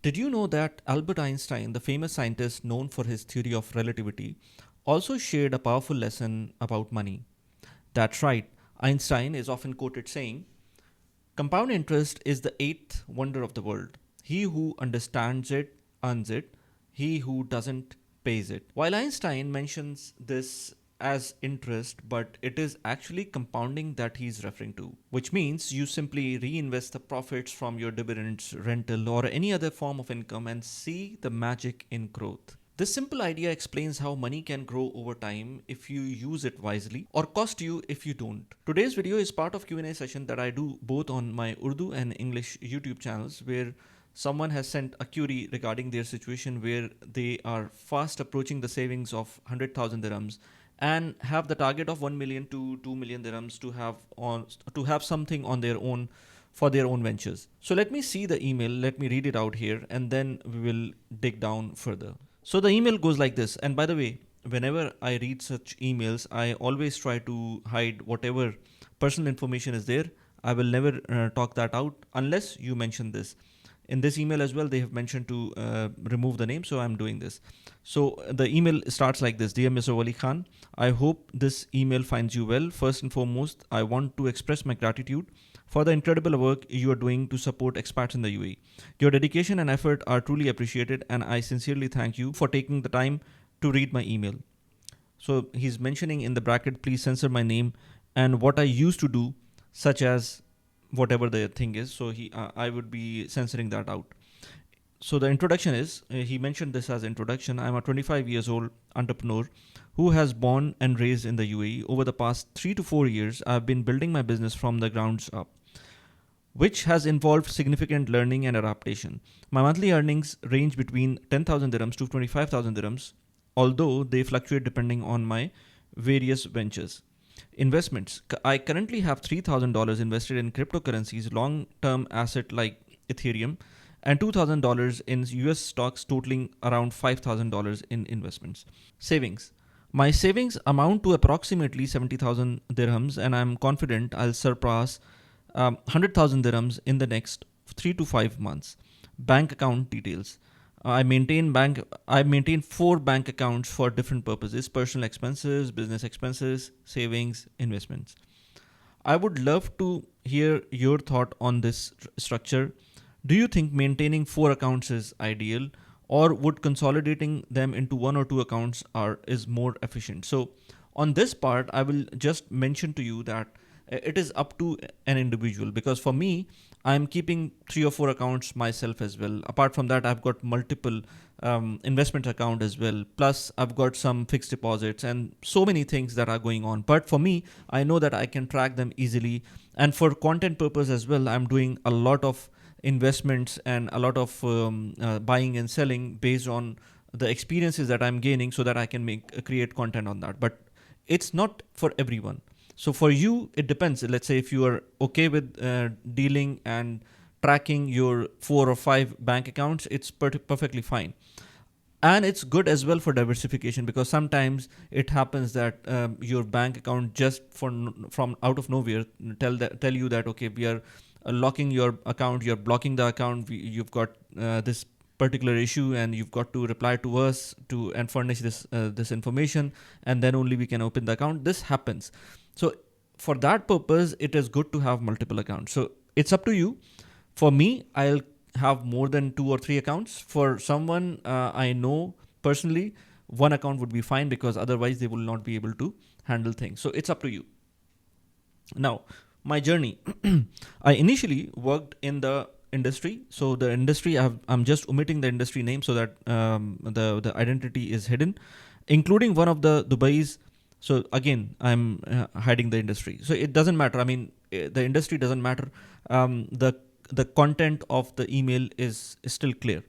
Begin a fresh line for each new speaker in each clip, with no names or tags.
Did you know that Albert Einstein, the famous scientist known for his theory of relativity, also shared a powerful lesson about money? That's right, Einstein is often quoted saying, compound interest is the eighth wonder of the world. He who understands it earns it, he who doesn't pays it. While Einstein mentions this as interest, but it is actually compounding that he's referring to, which means you simply reinvest the profits from your dividends, rental, or any other form of income and see the magic in growth. This simple idea explains how money can grow over time if you use it wisely or cost you if you don't. Today's video is part of Q&A session that I do both on my Urdu and English YouTube channels where someone has sent a query regarding their situation where they are fast approaching the savings of 100,000 dirhams and have the target of 1 million to 2 million dirhams to have something on their own for their own ventures. So let me see the email, let me read it out here, and then we will dig down further. So the email goes like this. And by the way, whenever I read such emails, I always try to hide whatever personal information is there. I will never talk that out unless you mention this. In this email as well, they have mentioned to remove the name, so I'm doing this. So the email starts like this. Dear Mr. Wali Khan, I hope this email finds you well. First and foremost, I want to express my gratitude for the incredible work you are doing to support expats in the UAE. Your dedication and effort are truly appreciated, and I sincerely thank you for taking the time to read my email. So he's mentioning in the bracket, please censor my name and what I used to do, such as whatever the thing is. So I would be censoring that out. So the introduction is, he mentioned this as introduction. I'm a 25 years old entrepreneur who has born and raised in the UAE. Over the past 3 to 4 years, I've been building my business from the grounds up, which has involved significant learning and adaptation. My monthly earnings range between 10,000 dirhams to 25,000 dirhams, although they fluctuate depending on my various ventures. Investments. I currently have $3,000 invested in cryptocurrencies, long-term asset like Ethereum, and $2,000 in US stocks, totaling around $5,000 in investments. Savings. My savings amount to approximately 70,000 dirhams, and I'm confident I'll surpass 100,000 dirhams in the next 3 to 5 months. Bank account details. I maintain 4 bank accounts for different purposes: personal expenses, business expenses, savings, investments. I would love to hear your thought on this structure. Do you think maintaining 4 accounts is ideal, or would consolidating them into 1 or 2 accounts are is more efficient? So on this part, I will just mention to you that it is up to an individual, because for me, I'm keeping 3 or 4 accounts myself as well. Apart from that, I've got multiple investment account as well. Plus I've got some fixed deposits and so many things that are going on. But for me, I know that I can track them easily. And for content purpose as well, I'm doing a lot of investments and a lot of buying and selling based on the experiences that I'm gaining, so that I can create content on that. But it's not for everyone. So for you, it depends. Let's say if you are okay with dealing and tracking your 4 or 5 bank accounts, it's perfectly fine. And it's good as well for diversification, because sometimes it happens that your bank account just from out of nowhere tell you that, okay, we are locking your account, you're blocking the account, you've got this particular issue, and you've got to reply to us to and furnish this information, and then only we can open the account. This happens. So for that purpose, it is good to have multiple accounts. So it's up to you. For me, I'll have more than 2 or 3 accounts. For someone I know personally, 1 account would be fine, because otherwise they will not be able to handle things. So it's up to you. Now, my journey. I initially worked in the industry. So the industry, I'm just omitting the industry name so that the identity is hidden, including one of the Dubai's. So again, I'm hiding the industry. So it doesn't matter. I mean, the industry doesn't matter. The content of the email is still clear.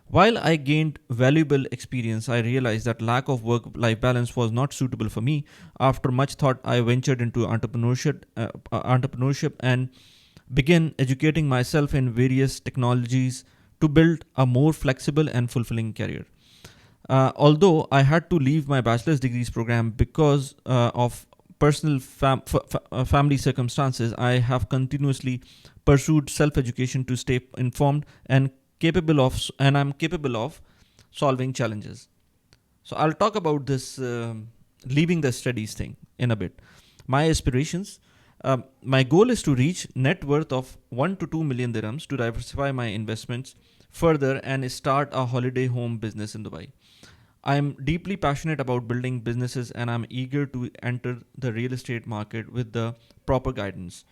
While I gained valuable experience, I realized that lack of work-life balance was not suitable for me. After much thought, I ventured into entrepreneurship and began educating myself in various technologies to build a more flexible and fulfilling career. Although I had to leave my bachelor's degrees program because of personal family circumstances, I have continuously pursued self-education to stay informed and I'm capable of solving challenges. So I'll talk about this leaving the studies thing in a bit. My aspirations. My goal is to reach net worth of 1 to 2 million dirhams to diversify my investments further and start a holiday home business in Dubai. I'm deeply passionate about building businesses and I'm eager to enter the real estate market with the proper guidance.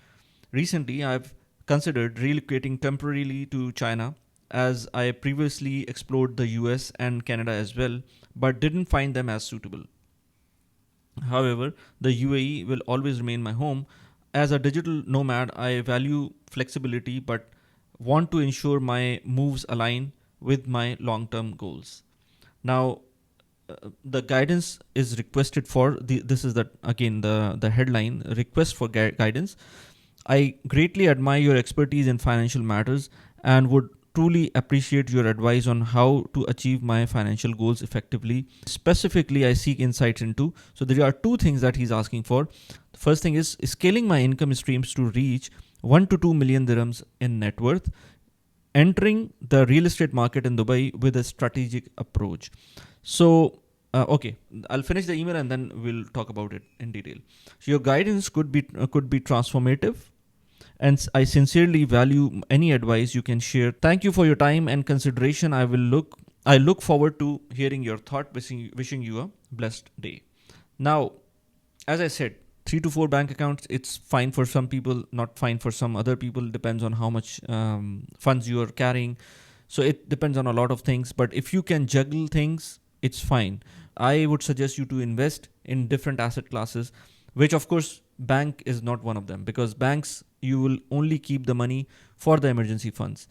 Recently, I've considered relocating temporarily to China as I previously explored the US and Canada as well, but didn't find them as suitable. However, the UAE will always remain my home. As a digital nomad, I value flexibility but want to ensure my moves align with my long term goals. Now, the guidance is requested for this is the again the headline request for guidance. I greatly admire your expertise in financial matters and would truly appreciate your advice on how to achieve my financial goals effectively. Specifically, I seek insights into. So, there are two things that he's asking for. The first thing is scaling my income streams to reach 1 to 2 million dirhams in net worth, entering the real estate market in Dubai with a strategic approach. So, okay, I'll finish the email and then we'll talk about it in detail. So, your guidance could be transformative, and I sincerely value any advice you can share. Thank you for your time and consideration. I look forward to hearing your thought. Wishing you a blessed day. Now, as I said, 3 to 4 bank accounts. It's fine for some people, not fine for some other people. Depends on how much funds you are carrying. So it depends on a lot of things. But if you can juggle things, it's fine. I would suggest you to invest in different asset classes, which of course bank is not one of them, because banks you will only keep the money for the emergency funds.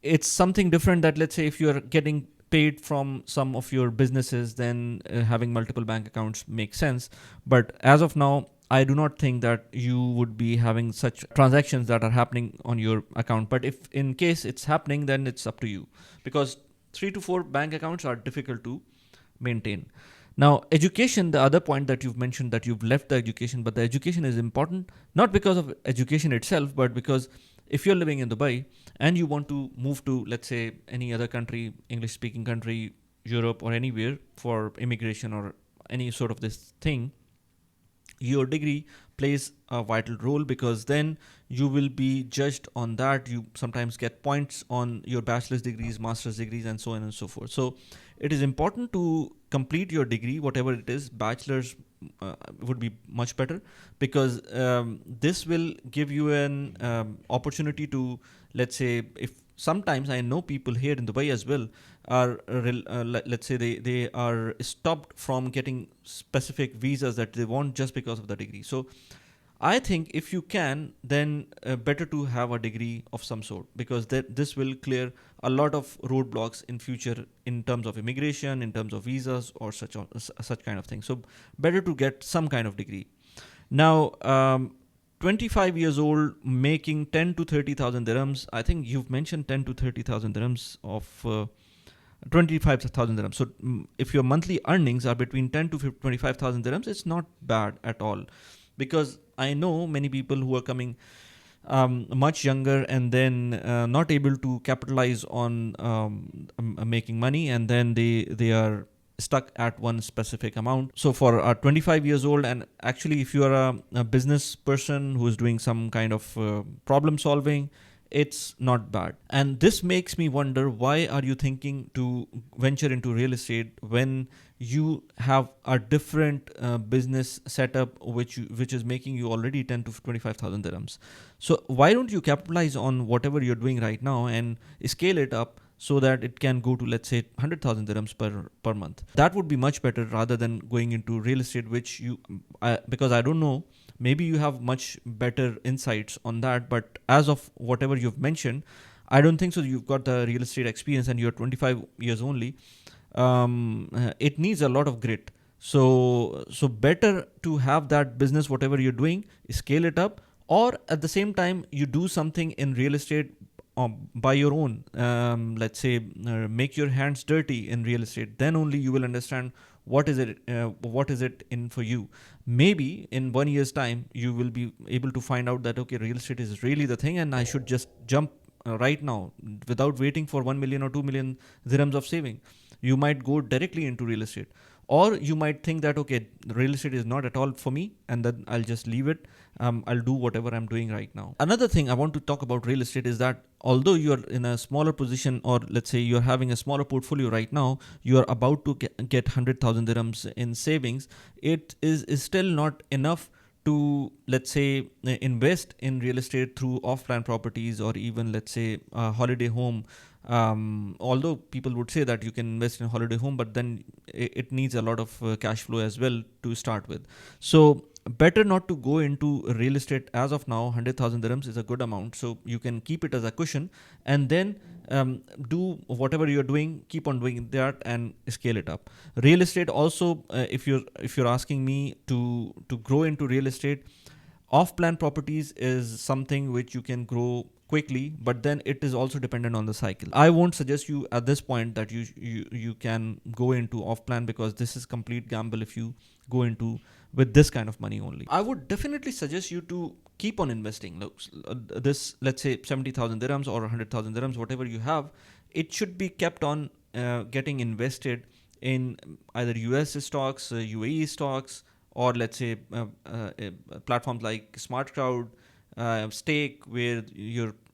It's something different that, let's say, if you are getting paid from some of your businesses, then having multiple bank accounts makes sense. But as of now, I do not think that you would be having such transactions that are happening on your account. But if in case it's happening, then it's up to you, because 3 to 4 bank accounts are difficult to maintain. Now, education, the other point that you've mentioned, that you've left the education, but the education is important, not because of education itself, but because if you're living in Dubai and you want to move to, let's say, any other country, English speaking country, Europe, or anywhere for immigration or any sort of this thing, your degree plays a vital role, because then you will be judged on that. You sometimes get points on your bachelor's degrees, master's degrees, and so on and so forth. So it is important to complete your degree, whatever it is. Bachelor's would be much better, because this will give you an opportunity to, let's say, if sometimes I know people here in Dubai as well are let's say they are stopped from getting specific visas that they want just because of the degree. So I think if you can, then better to have a degree of some sort, because this will clear a lot of roadblocks in future in terms of immigration, in terms of visas, or such kind of thing. So better to get some kind of degree. Now, 25 years old, making 10 to 30,000 dirhams. I think you've mentioned 10 to 30,000 dirhams of 25,000 dirhams. So if your monthly earnings are between 10 to 25,000 dirhams, it's not bad at all, because I know many people who are coming much younger and then not able to capitalize on making money, and then they are stuck at one specific amount. So for 25 years old, and actually if you are a business person who is doing some kind of problem solving, it's not bad. And this makes me wonder, why are you thinking to venture into real estate when you have a different business setup which is making you already 10 to 25,000 dirhams? So why don't you capitalize on whatever you're doing right now and scale it up so that it can go to, let's say, 100,000 dirhams per month? That would be much better rather than going into real estate, which because I don't know, maybe you have much better insights on that, but as of whatever you've mentioned, I don't think so. You've got the real estate experience and you're 25 years only. It needs a lot of grit. So better to have that business, whatever you're doing, scale it up, or at the same time you do something in real estate by your own. Let's say make your hands dirty in real estate. Then only you will understand what is it in for you. Maybe in 1 year's time you will be able to find out that, okay, real estate is really the thing and I should just jump right now without waiting for 1 million or 2 million dirhams of saving. You might go directly into real estate, or you might think that okay, real estate is not at all for me, and then I'll just leave it. I'll do whatever I'm doing right now. Another thing I want to talk about real estate is that although you're in a smaller position, or let's say you're having a smaller portfolio right now, you're about to get 100,000 dirhams in savings, it is still not enough to, let's say, invest in real estate through off-plan properties, or even, let's say, a holiday home. Although people would say that you can invest in a holiday home, but then it needs a lot of cash flow as well to start with. So better not to go into real estate as of now. 100,000 dirhams is a good amount, so you can keep it as a cushion, and then do whatever you're doing, keep on doing that and scale it up. Real estate also, if you're asking me to grow into real estate, off-plan properties is something which you can grow quickly, but then it is also dependent on the cycle. I won't suggest you at this point that you can go into off-plan, because this is complete gamble if you go into with this kind of money only. I would definitely suggest you to keep on investing. This, let's say, 70,000 dirhams or 100,000 dirhams, whatever you have, it should be kept on getting invested in either US stocks, UAE stocks, or let's say platforms like Smart Crowd, Stake, where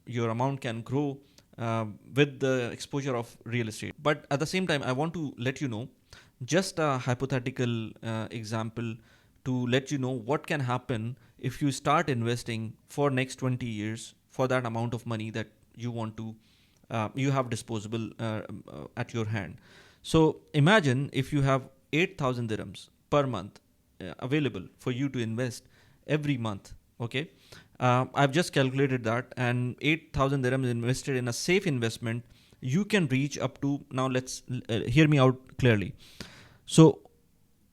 your amount can grow with the exposure of real estate. But at the same time, I want to let you know just a hypothetical example to let you know what can happen if you start investing for next 20 years for that amount of money that you want to you have disposable at your hand. So imagine if you have 8,000 dirhams per month available for you to invest every month. Okay, I've just calculated that, and 8,000 dirhams invested in a safe investment, you can reach up to, now let's hear me out clearly. So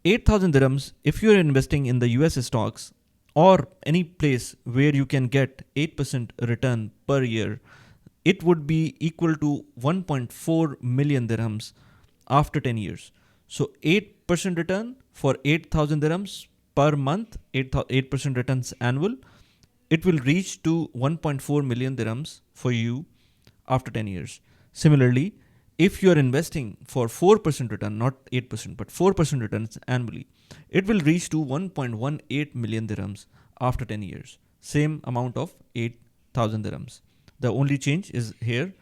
8,000 dirhams, if you're investing in the US stocks or any place where you can get 8% return per year, it would be equal to 1.4 million dirhams after 10 years. So 8% return for 8,000 dirhams per month, 8% returns annual, it will reach to 1.4 million dirhams for you after 10 years. Similarly, if you are investing for 4% return, not 8%, but 4% returns annually, it will reach to 1.18 million dirhams after 10 years. Same amount of 8,000 dirhams. The only change is here.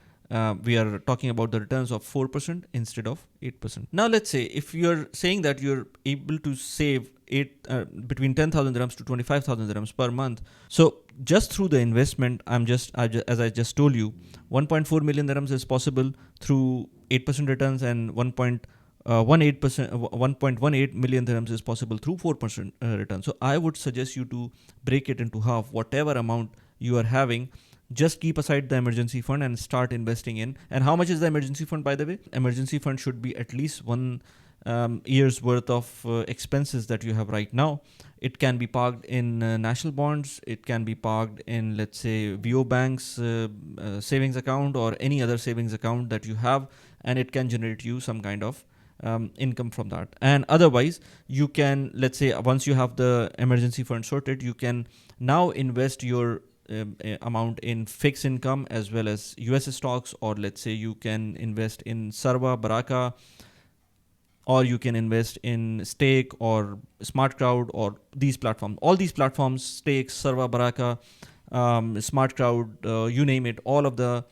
We are talking about the returns of 4% instead of 8%. Now let's say if you're saying that you're able to save between 10,000 dirhams to 25,000 dirhams per month. So just through the investment, as I just told you, 1.4 million dirhams is possible through 8% returns, and 1.18 million dirhams is possible through 4% return. So I would suggest you to break it into half. Whatever amount you are having, just keep aside the emergency fund and start investing in. And how much is the emergency fund, by the way? Emergency fund should be at least 1 year's worth of expenses that you have right now. It can be parked in national bonds. It can be parked in, let's say, VO Bank's savings account or any other savings account that you have, and it can generate you some kind of income from that. And otherwise, you can, let's say, once you have the emergency fund sorted, you can now invest your amount in fixed income as well as US stocks, or let's say you can invest in Sarva, Baraka, or you can invest in Stake or Smart Crowd or these platforms. All these platforms, Stake, Sarva, Baraka, Smart Crowd, you name it, all of the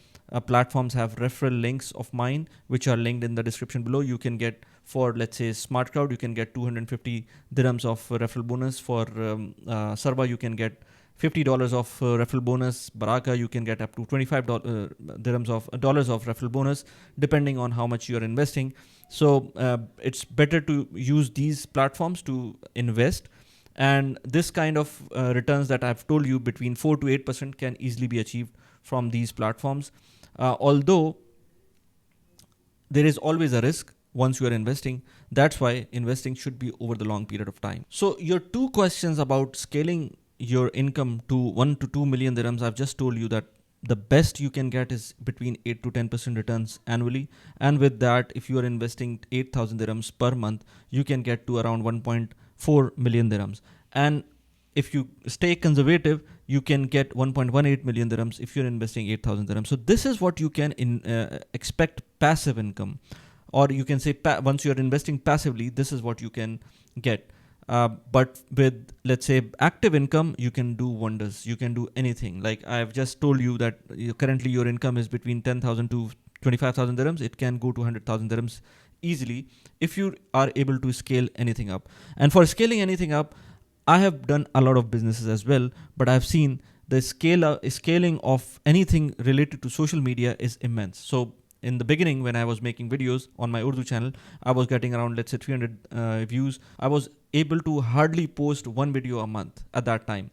platforms have referral links of mine which are linked in the description below. You can get, for let's say Smart Crowd, you can get 250 dirhams of referral bonus. For Sarva, you can get $50 of referral bonus. Baraka, you can get up to 25 dirhams of dollars of referral bonus, depending on how much you are investing. So it's better to use these platforms to invest, and this kind of returns that I've told you, between 4 to 8%, can easily be achieved from these platforms. Although there is always a risk once you are investing. That's why investing should be over the long period of time. So your two questions about scaling your income to 1 to 2 million dirhams, I've just told you that the best you can get is between 8 to 10% returns annually. And with that, if you are investing 8,000 dirhams per month, you can get to around 1.4 million dirhams. And if you stay conservative, you can get 1.18 million dirhams if you're investing 8,000 dirhams. So this is what you can expect passive income, or you can say once you're investing passively, this is what you can get. But with, let's say, active income, you can do wonders. You can do anything. Like I've just told you that currently your income is between 10,000 to 25,000 dirhams. It can go to 100,000 dirhams easily if you are able to scale anything up. And for scaling anything up, I have done a lot of businesses as well, but I've seen the scaling of anything related to social media is immense. So in the beginning, when I was making videos on my Urdu channel, I was getting around, let's say, 300 views. I was able to hardly post one video a month at that time,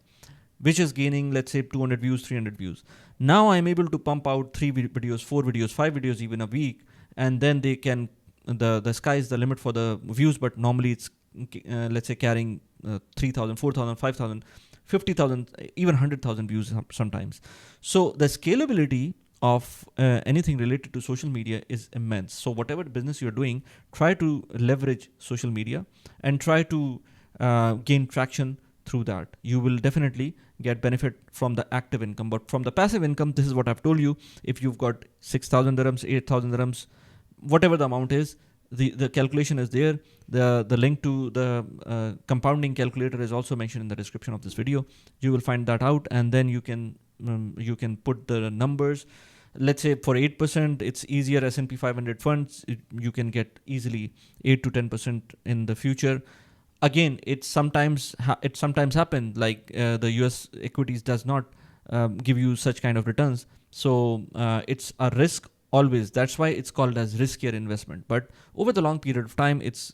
which is gaining, let's say, 200 views, 300 views. Now I'm able to pump out 3 videos, 4 videos, 5 videos even a week, and then they can, the sky is the limit for the views, but normally it's, let's say, carrying 3,000, 4,000, 5,000, 50,000, even 100,000 views sometimes. So the scalability of anything related to social media is immense. So whatever business you're doing, try to leverage social media and try to gain traction through that. You will definitely get benefit from the active income. But from the passive income, this is what I've told you. If you've got 6,000 dirhams, 8,000 dirhams, whatever the amount is, the calculation is there. The link to the compounding calculator is also mentioned in the description of this video. You will find that out, and then you can put the numbers. Let's say for 8%, it's easier. S&P 500 funds, you can get easily 8 to 10% in the future. Again, it sometimes happens, like the US equities does not give you such kind of returns. So it's a risk always. That's why it's called as riskier investment. But over the long period of time, it's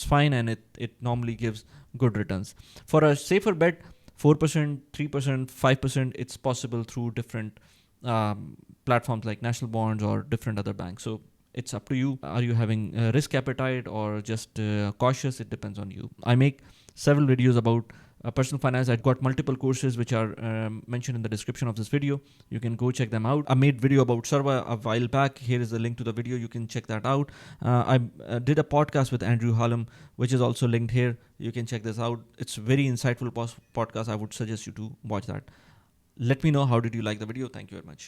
fine, and it normally gives good returns. For a safer bet, 4%, 3%, 5%, it's possible through different platforms like national bonds or different other banks. So it's up to you. Are you having a risk appetite or just cautious? It depends on you. I make several videos about personal finance. I've got multiple courses which are mentioned in the description of this video. You can go check them out. I made video about Sarva a while back. Here is the link to the video. You can check that out. I did a podcast with Andrew Hallam, which is also linked here. You can check this out. It's very insightful podcast. I would suggest you to watch that. Let me know how did you like the video. Thank you very much.